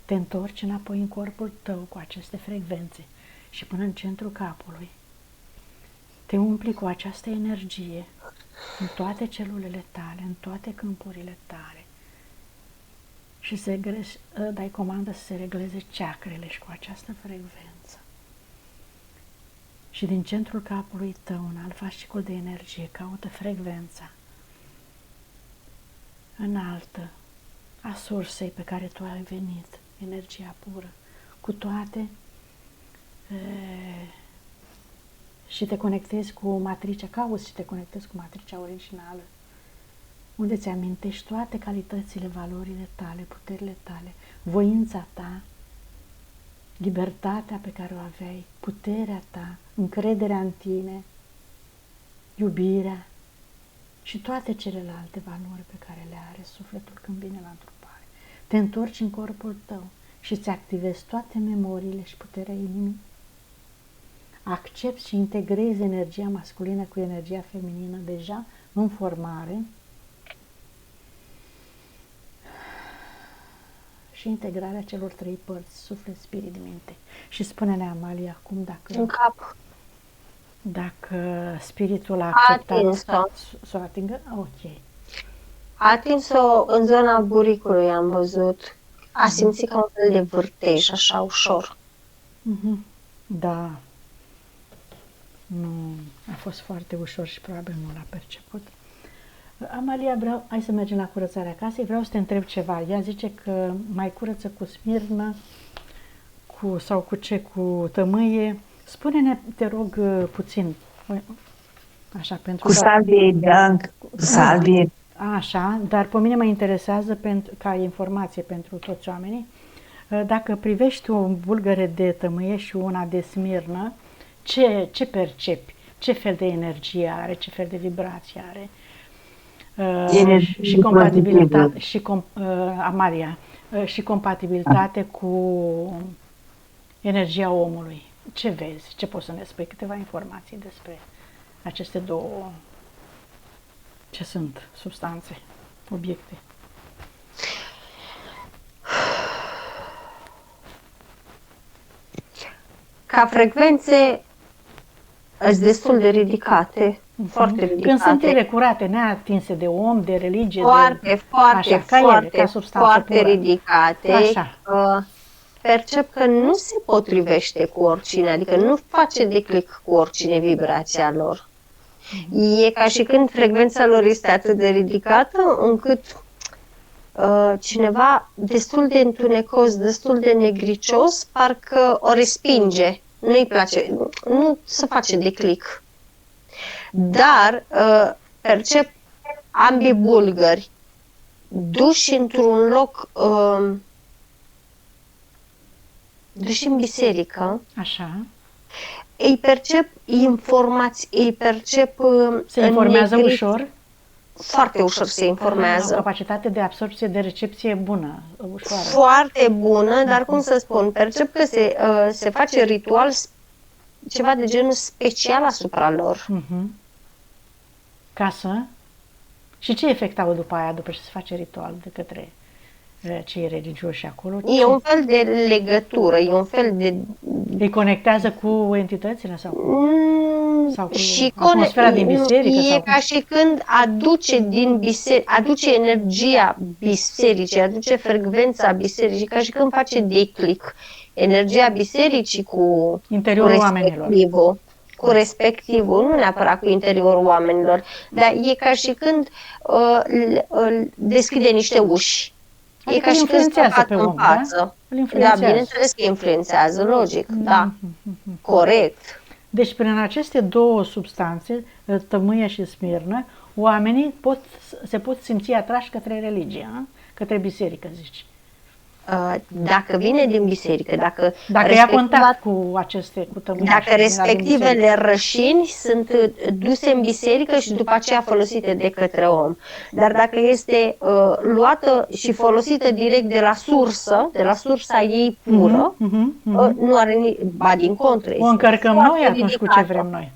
Te întorci înapoi în corpul tău cu aceste frecvențe și până în centrul capului. Te umpli cu această energie în toate celulele tale, în toate câmpurile tale și dai comandă să se regleze chakrele și cu această frecvență. Și din centrul capului tău, în alt fascicul de energie, caută frecvența înaltă a sursei pe care tu ai venit, energia pură, cu toate și te conectezi cu matricea, cauți și te conectezi cu matricea originală, unde ți amintești toate calitățile, valorile tale, puterile tale, voința ta, libertatea pe care o aveai, puterea ta, încrederea în tine, iubirea și toate celelalte valori pe care le are sufletul când vine la întrupare. Te întorci în corpul tău și îți activezi toate memoriile și puterea inimii. Accepți și integrezi energia masculină cu energia feminină deja în formare și integrarea celor trei părți, suflet, spirit, minte. Și spune-ne, Amalia, acum în cap. Dacă spiritul a acceptat să o atingă, ok. A atins-o în zona buricului, am văzut. A simțit ca un fel de vârtej, așa ușor. Da. Nu, a fost foarte ușor și probabil nu l-a perceput. Amalia, hai să mergem la curățarea casei, vreau să te întreb ceva. Ea zice că mai curăță cu smirnă sau cu tămâie. Spune-ne, te rog, puțin, așa, pentru cu salvie, da, cu salvie. Așa, dar pe mine mă interesează ca informație pentru toți oamenii, dacă privești o bulgăre de tămâie și una de smirnă, ce percepi? Ce fel de energie are? Ce fel de vibrație are? Și compatibilitate Amalia, și compatibilitate cu energia omului. Ce vezi? Ce poți să ne spui? Câteva informații despre aceste două, ce sunt substanțe, obiecte. Ca frecvențe sunt destul de ridicate, foarte ridicate. Când sunt ele curate, neatinse de om, de religie, foarte ridicate. Așa. Percep că nu se potrivește cu oricine, adică nu face de click cu oricine vibrația lor. E ca și când frecvența lor este atât de ridicată încât cineva destul de întunecos, destul de negricios, parcă o respinge. Nu-i place, nu se face de click. Dar percep ambii bulgări duși într-un loc, duși în biserică, Așa. îi percep informații, îi percep Se informează negrit. ușor. Foarte ușor se Au informează. capacitate de absorpție, de recepție bună, ușoară. Foarte bună, dar cum să spun, percep că se face ritual ceva de genul special asupra lor. Ca să... Și ce efect au după aia, după ce se face ritual de către cei religioși acolo? E un fel de legătură, e un fel de... Îi conectează cu entitățile sau sau cu și atmosfera din biserică? E Sau ca și când aduce din biserică, aduce energia bisericii, aduce frecvența bisericii, ca și când face declic. Energia bisericii cu interiorul oamenilor. Cu respectivul, nu neapărat cu interiorul oamenilor, dar e ca și când deschide niște uși. Adică E ca și când influențează pe om, da? Îl influențează. Da, bineînțeles că influențează, logic, da, corect. Deci prin aceste două substanțe, tămâie și smirnă, oamenii se pot simți atrași către religie, către biserică, zici. Dacă vine din biserică, dacă ia contact cu aceste, cu tămâia, dacă respectivele rășini sunt duse în biserică și după aceea folosite de către om. Dar dacă este luată și folosită direct de la sursa ei pură, nu are ba din contră. O încărcăm noi atunci cu ce vrem noi.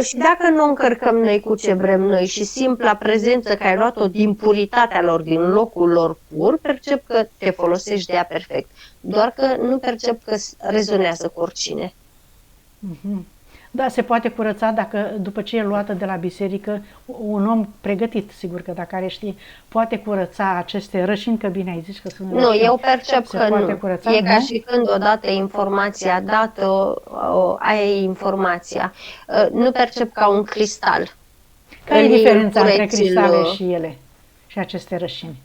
Și dacă nu încărcăm noi cu ce vrem noi și simpla prezență că ai luat-o din puritatea lor, din locul lor pur, percep că te folosești de ea perfect. Doar că nu percep că rezonează cu oricine. Da, se poate curăța dacă, după ce e luată de la biserică, un om pregătit, sigur că dacă are ști, poate curăța aceste rășini, că bine ai zis că sunt rășini. Nu, eu percep că nu. Curăța, e ca și când odată informația dată, aia e informația. Nu percep ca un cristal. Care e diferența între cristale și ele, și aceste rășini?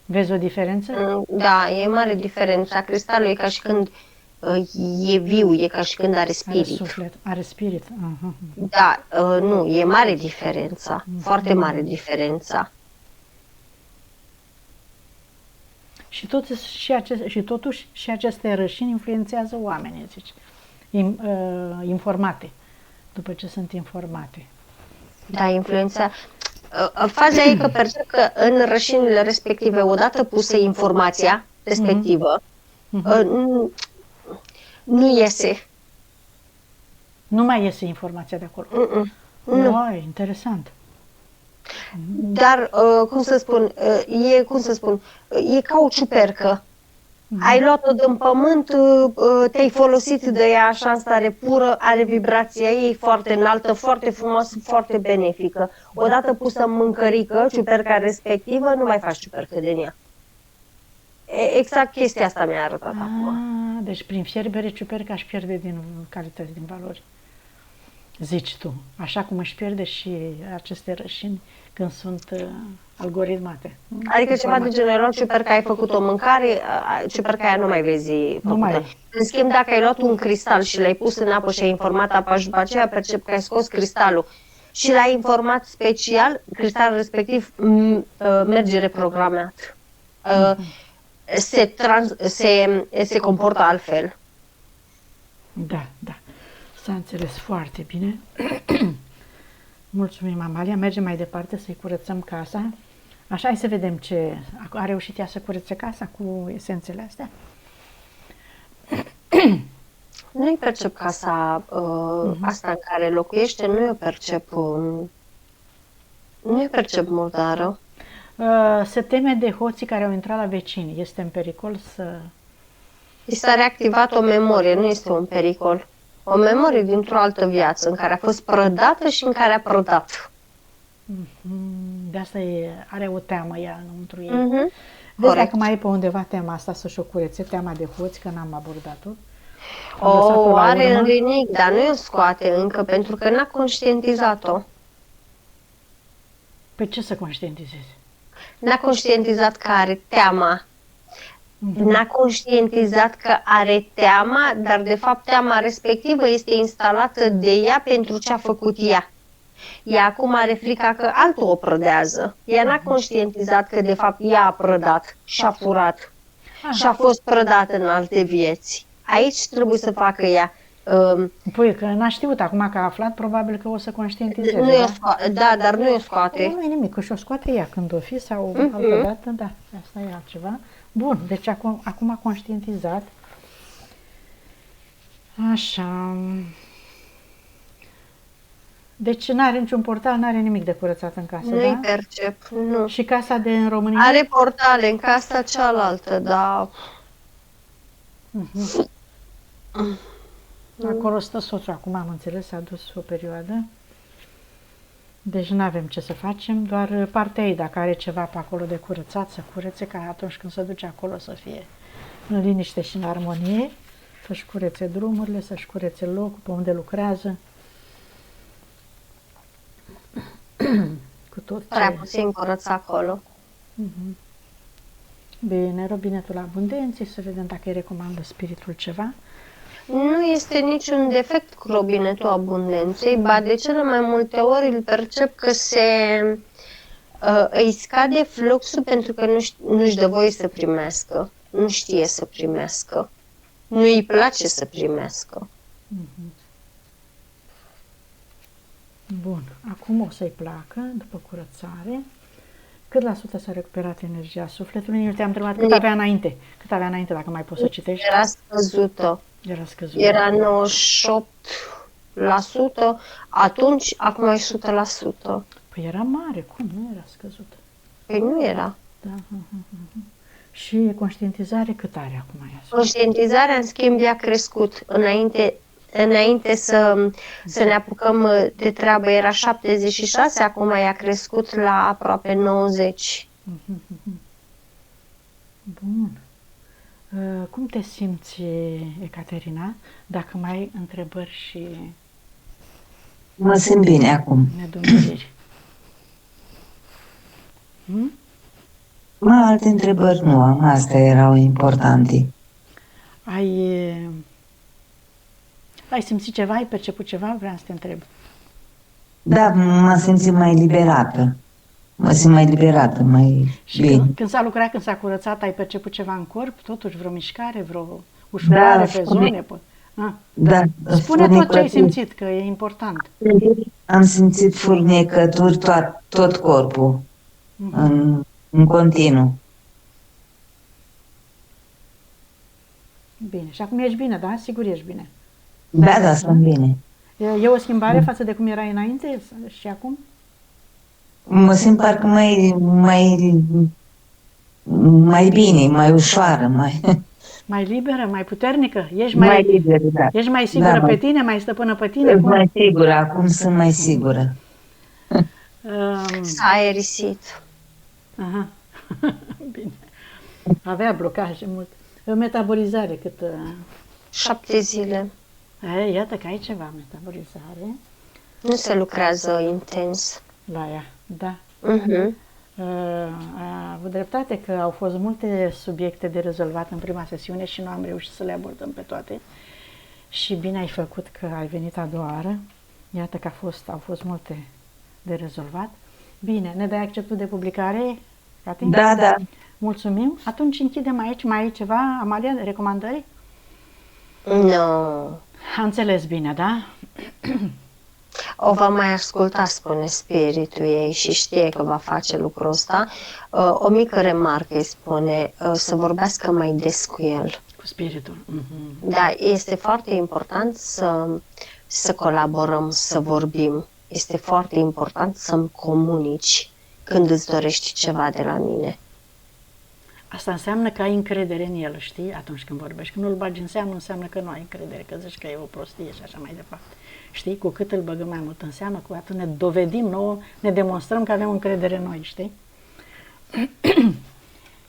Vezi o diferență? Da, e mare diferența. Cristalul e ca și când e viu, e ca și când are spirit. Are suflet, are spirit. Da, nu, e mare diferența, foarte mare diferența. Și totuși și aceste rășini influențează oamenii, zici, informate, după ce sunt informate. Da, influența. Faza e că percep că în rășinile respective, odată pusă informația respectivă, nu iese. Nu mai iese informația de acolo. Nu. Interesant. Dar, e ca o ciupercă. Ai luat-o din pământ, te-ai folosit de ea așa în stare pură, are vibrația ei foarte înaltă, foarte frumoasă, foarte benefică. Odată pusă în mâncărică, ciuperca respectivă, nu mai faci ciupercă din ea. Exact chestia asta mi-a arătat acum. Deci prin fierbere ciuperca își pierde din calități, din valori. Zici tu, așa cum își pierde și aceste rășini când sunt algoritmate. Adică ceva de genul, ciuperca ai făcut o mâncare, ciuperca aia nu mai vezi făcută. În schimb, dacă ai luat un cristal și l-ai pus în apă și ai informat apa și după aceea percep că ai scos cristalul și l-ai informat special, cristalul respectiv merge reprogramat. Se comportă altfel. Da. S-a înțeles foarte bine. Mulțumim, Amalia. Mergem mai departe să-i curățăm casa. Așa, hai să vedem ce... A reușit ea să curățe casa cu esențele astea? Nu-i percep casa asta în care locuiește, nu-i percep murdară. Se teme de hoții care au intrat la vecini. Este în pericol să... I s-a reactivat o memorie, nu este un pericol. O memorie dintr-o altă viață în care a fost prădată și în care a prădat. De asta are o teamă ea înăuntru ei. Vezi dacă mai e pe undeva tema asta să-și o curețe, teama de hoți, că n-am abordat-o. O are în rinic, dar nu o scoate încă, pentru că n-a conștientizat-o. Pe ce să conștientizezi? N-a conștientizat că are teama. N-a conștientizat că are teama, dar de fapt teama respectivă este instalată de ea pentru ce a făcut ea. Ea acum are frica că altul o prădează. Ea n-a conștientizat că de fapt ea a prădat și a furat și a fost prădată în alte vieți. Aici trebuie să facă ea. Păi că n-a știut, acum că a aflat, probabil că o să conștientizeze. Nu da, dar nu o scoate. Nu e nimic, că și-o scoate ea când o fi sau altă dată, da, asta e altceva. Bun, deci acum a conștientizat. Așa. Deci n-are niciun portal, n-are nimic de curățat în casă, Nu-i da? percep, nu. Și casa de în România? Are portale în casa cealaltă, dar Acolo stă soțul, acum am înțeles, s-a dus o perioadă. Deci nu avem ce să facem, doar partea ei, dacă are ceva pe acolo de curățat, să curețe, ca atunci când se duce acolo să fie în liniște și în armonie, să-și curețe drumurile, să-și curețe locul pe unde lucrează. Cu tot prea ce... puțin curăț acolo. Bine, robinetul abundenței, să vedem dacă îi recomandă spiritul ceva. Nu este niciun defect cu robinetul abundenței, ba de cele mai multe ori îl percep că îi scade fluxul pentru că nu-și dă voie să primească, nu știe să primească, nu îi place să primească. Bun, acum o să-i placă, după curățare. Cât la sută s-a recuperat energia sufletului? Eu te-am întrebat cât avea înainte. Cât avea înainte, dacă mai poți să citești? Era scăzută. Era scăzut. Era 98%, atunci, acum e 100%. Păi era mare, cum? Nu era scăzută. Păi nu era. Da. Și conștientizare cât are acum ea? Conștientizarea, în schimb, a crescut. Înainte să ne apucăm de treabă era 76, acum i-a crescut la aproape 90. Bun. Cum te simți, Ecaterina? Dacă mai ai întrebări și Mă simt bine acum. nedumeriri. Alte întrebări nu am, astea erau importante. Ai simțit ceva? Ai perceput ceva? Vreau să te întreb. Da, mă simt mai liberată. Mă simt mai liberată, mai Și bine. când s-a lucrat, când s-a curățat, ai perceput ceva în corp? Totuși vreo mișcare, vreo ușurare pe zone? Da, Spune tot ce ai simțit, că e important. Am simțit furnecături tot corpul, în continuu. Bine. Și acum ești bine, da? Sigur ești bine. Da, sunt bine. E o schimbare față de cum erai înainte și acum? Mă simt parcă mai bine, mai ușoară, Mai liberă, mai puternică? Ești mai liberă, da. Ești mai sigură Da, pe tine, mai stăpână pe tine? Cum? mai sigură, acum sunt mai sigură. S-a aerisit. Aha. Bine. Avea blocaje mult. Metabolizare cât... 7 zile. Iată că ai ceva metabolizare Nu se lucrează intens. la ea, da. Mhm. A avut dreptate că au fost multe subiecte de rezolvat în prima sesiune și nu am reușit să le abordăm pe toate. Și bine ai făcut că ai venit a doua oară. Iată că au fost multe de rezolvat. Bine, ne dai acceptul de publicare, Cati? Da. Mulțumim. Atunci închidem aici. Mai ai ceva, Amalia, recomandări? Nu. Am înțeles bine, da? O va mai asculta, spune spiritul ei, și știe că va face lucrul ăsta. O mică remarcă îi spune să vorbească mai des cu el. Cu spiritul. Da, este foarte important să colaborăm, să vorbim. Este foarte important să-mi comunici când îți dorești ceva de la mine. Asta înseamnă că ai încredere în el, știi? Atunci când vorbești. Când nu-l bagi în seamă, înseamnă că nu ai încredere, că zici că e o prostie și așa mai departe. Știi? Cu cât îl băgăm mai mult în seamă, cu atât ne dovedim nouă, ne demonstrăm că avem încredere în noi, știi?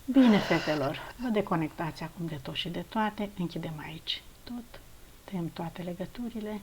Bine, fetelor, vă deconectați acum de tot și de toate, închidem aici tot, tăiem toate legăturile.